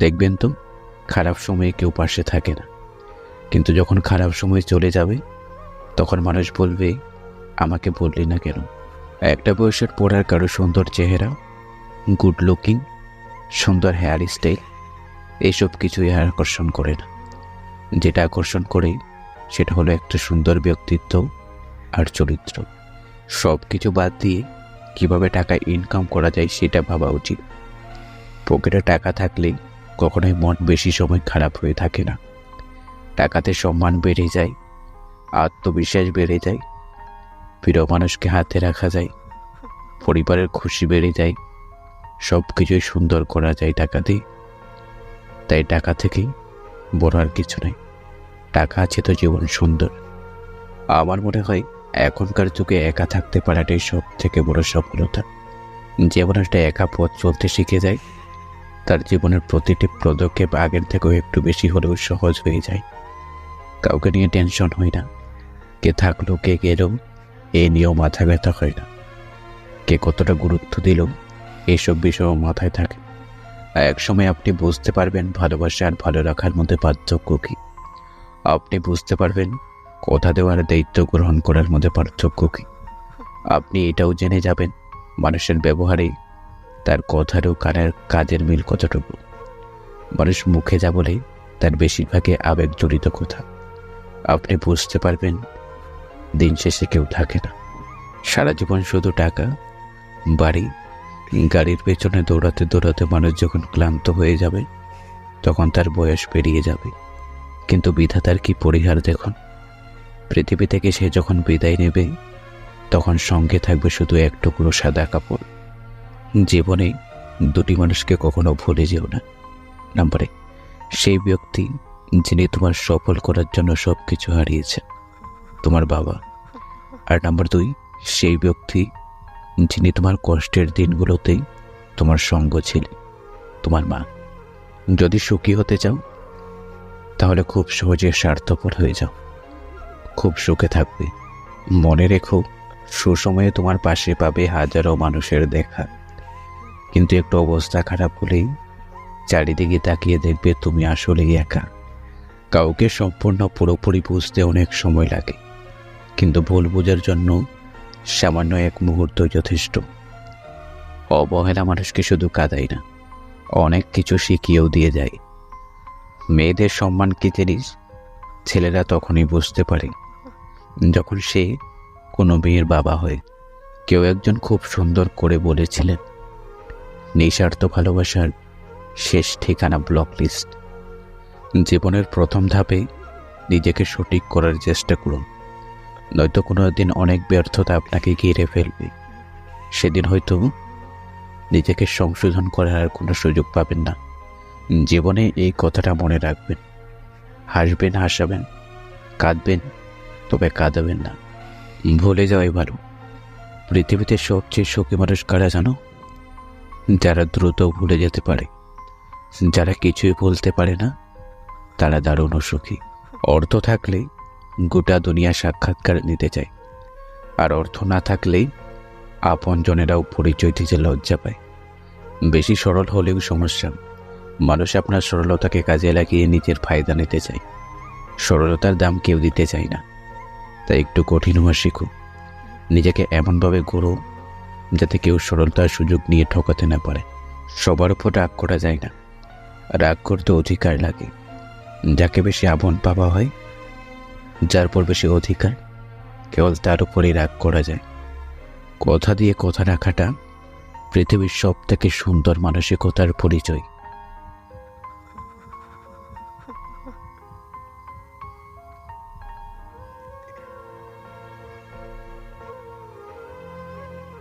দেখবেন তো, খারাপ সময়ে কেউ পাশে থাকে না, কিন্তু যখন খারাপ সময় চলে যাবে তখন মানুষ বলবে, আমাকে বললি না কেন। একটা বয়সের পর আর কারো সুন্দর চেহারা, গুড লুকিং, সুন্দর হেয়ার স্টাইল এইসব কিছুই আর আকর্ষণ করে না। যেটা আকর্ষণ করে সেটা হলো একটা সুন্দর ব্যক্তিত্ব আর চরিত্র। সব কিছু বাদ দিয়ে কিভাবে টাকা ইনকাম করা যায় সেটা ভাবা উচিত। পকেটে টাকা থাকলে কখনোই মন বেশি সময় খারাপ হয়ে থাকে না। টাকাতে সম্মান বেড়ে যায়, আত্মবিশ্বাস বেড়ে যায়, প্রিয় মানুষকে হাতে রাখা যায়, পরিবারের খুশি বেড়ে যায়, সব কিছুই সুন্দর করা যায় টাকা দিয়ে। তাই টাকা থেকেই বড় আর কিছু নেই। টাকা আছে তো জীবন সুন্দর। আমার মনে হয় এখনকার যুগে একা থাকতে পারাটাই সব থেকে বড় সফলতা। যে মানুষটা একা পথ চলতে শিখে যায় তার জীবনের প্রতিটি পদক্ষেপ আগের থেকেও একটু বেশি হলেও সহজ হয়ে যায়। কাউকে নিয়ে টেনশন হয় না, কে থাকলো কে গেল এই নিয়েও মাথা ব্যথা হয় না, কে কতটা গুরুত্ব দিল এইসব বিষয়ও মাথায় থাকে। এক সময় আপনি বুঝতে পারবেন ভালোবাসা আর ভালো রাখার মধ্যে পার্থক্য কী। আপনি বুঝতে পারবেন কথা দেওয়ার দায়িত্ব গ্রহণ করার মধ্যে পার্থক্য কী। আপনি এটাও জেনে যাবেন মানুষের ব্যবহারে তার কথারও কাজের মিল কতটুকু। মানুষ মুখে যা বলে তার বেশিরভাগই আবেগ জড়িত কথা। আপনি বুঝতে পারবেন দিন শেষে কেউ থাকে না। সারা জীবন শুধু টাকা, বাড়ি, গাড়ির পেছনে দৌড়াতে দৌড়াতে মানুষ যখন ক্লান্ত হয়ে যাবে তখন তার বয়স পেরিয়ে যাবে। কিন্তু বিধাতার কি পরিহার দেখুন, পৃথিবী থেকে সে যখন বিদায় নেবে তখন সঙ্গে থাকবে শুধু এক টুকরো সাদা কাপড়। জীবনে দুটি মানুষকে কখনো ভুলে যেও না। নাম্বার 1, সেই ব্যক্তি যিনি তোমার সফল করার জন্য সব কিছু হারিয়েছে, তোমার বাবা। আর নাম্বার 2, সেই ব্যক্তি যিনি তোমার কষ্টের দিনগুলোতেই তোমার সঙ্গ ছিলেন, তোমার মা। যদি সুখী হতে চাও তাহলে খুব সহজে স্বার্থপর হয়ে যাও, খুব সুখে থাকবে। মনে রেখো, সুসময়ে তোমার পাশে পাবে হাজারো মানুষের দেখা, কিন্তু একটু অবস্থা খারাপ হলেই চারিদিকে তাকিয়ে দেখবে তুমি আসলেই একা। কাউকে সম্পূর্ণ পুরোপুরি বুঝতে অনেক সময় লাগে, কিন্তু ভুল বোঝার জন্য সামান্য এক মুহূর্ত যথেষ্ট। অবহেলা মানুষকে শুধু কাঁদায় না, অনেক কিছু শিখিয়েও দিয়ে যায়। মেয়েদের সম্মান কি জিনিস ছেলেরা তখনই বুঝতে পারে যখন সে কোনো মেয়ের বাবা হয়। কেউ একজন খুব সুন্দর করে বলেছিলেন, নিঃস্বার্থ ভালোবাসার শেষ ঠিকানা ব্লক লিস্ট। জীবনের প্রথম ধাপে নিজেকে সঠিক করার চেষ্টা করুন, নয়তো কোনো দিন অনেক ব্যর্থতা আপনাকে ঘিরে ফেলবে। সেদিন হয়তো নিজেকে সংশোধন করার আর কোনো সুযোগ পাবেন না। জীবনে এই কথাটা মনে রাখবেন, হাসবেন হাসাবেন, কাঁদবেন তবে কাঁদাবেন না। ভুলে যাওয়াই ভালো। পৃথিবীতে সবচেয়ে সুখী মানুষ কারা জানো? যারা দ্রুত ভুলে যেতে পারে। যারা কিছুই বলতে পারে না তারা দারুণ সুখী। অর্থ থাকলে গোটা দুনিয়া সাক্ষাৎকার নিতে চায়, আর অর্থ না থাকলে আপনজনেরাও পরিচয় দিতে লজ্জা পায়। বেশি সরল হলেও সমস্যা। মানুষ আপনার সরলতাকে কাজে লাগিয়ে নিজের ফায়দা নিতে চায়। সরলতার দাম কেউ দিতে চায় না। তাই একটু কঠিন হওয়া শিখো। নিজেকে এমনভাবে গড়ো যাতে কেউ সরলতার সুযোগ নিয়ে ঠকাতে না পারে। সবার উপর রাগ করা যায় না, রাগ করতে অধিকার লাগে। যাকে বেশি আপন পাওয়া হয়, যার পর বেশি অধিকার, কেবল তার উপরেই রাগ করা যায়। কথা দিয়ে কথা রাখাটা পৃথিবীর সব থেকে সুন্দর মানসিকতার পরিচয়।